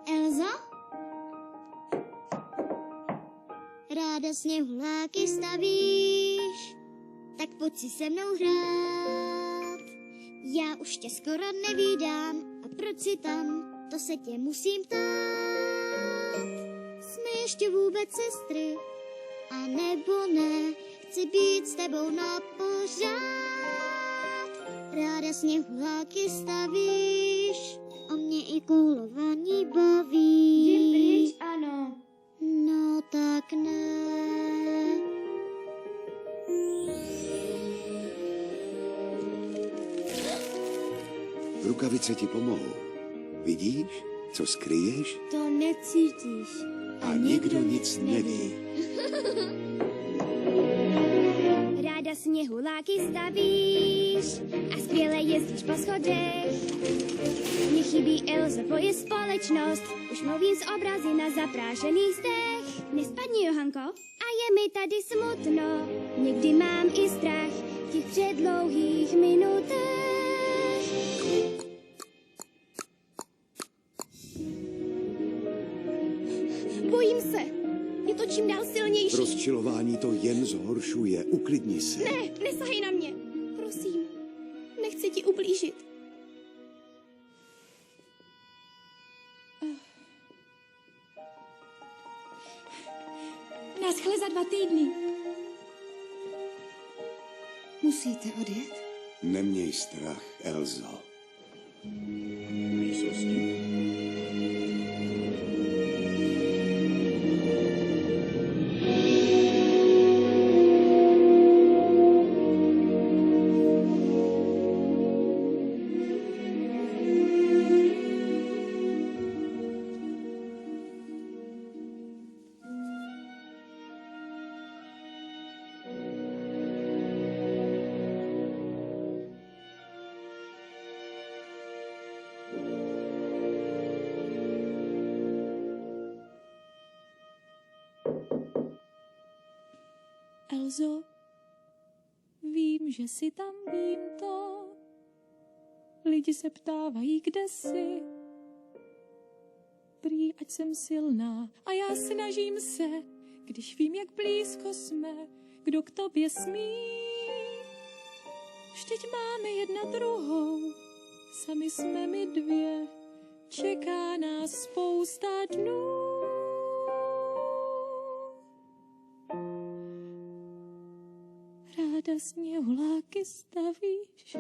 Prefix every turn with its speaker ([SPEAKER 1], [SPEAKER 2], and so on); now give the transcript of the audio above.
[SPEAKER 1] Elzo? Ráda sněhuláky stavíš, tak pojď si se mnou hrát. Já už tě skoro nevídám, a proč si tam, to se tě musím ptát. Jsme ještě vůbec sestry, a nebo ne, chci být s tebou na pořád. Ráda sněhuláky stavíš, o mě i koulování baví.
[SPEAKER 2] Jim pryč, ano.
[SPEAKER 1] No tak ne.
[SPEAKER 3] Rukavice ti pomohou. Vidíš, co skryješ?
[SPEAKER 1] To necítíš.
[SPEAKER 3] A nikdo nic neví.
[SPEAKER 1] Ráda sněhuláky stavíš a skvěle jezdíš po schodech. Mně chybí, Elzo, tvoje společnost, už mluvím z obrazy na zaprášených zdech. Nespadni, Johanko, a je mi tady smutno, někdy mám i strach v těch předlouhých minutách. Bojím se, je to čím dál silnější.
[SPEAKER 3] Rozčilování to jen zhoršuje. Uklidni se.
[SPEAKER 1] Ne, nesahej na mě, prosím, nechci ti ublížit.
[SPEAKER 2] Naschle za 2 týdny.
[SPEAKER 4] Musíte odjet?
[SPEAKER 3] Neměj strach, Elzo.
[SPEAKER 5] Výsosti.
[SPEAKER 2] Elzo, vím, že jsi tam, vím to. Lidi se ptávají, kde jsi. Prý, ať jsem silná a já snažím se, když vím, jak blízko jsme, kdo k tobě smí. Vždyť máme jedna druhou, sami jsme my 2, čeká nás spousta dnů. Ráda sněhuláky stavíš,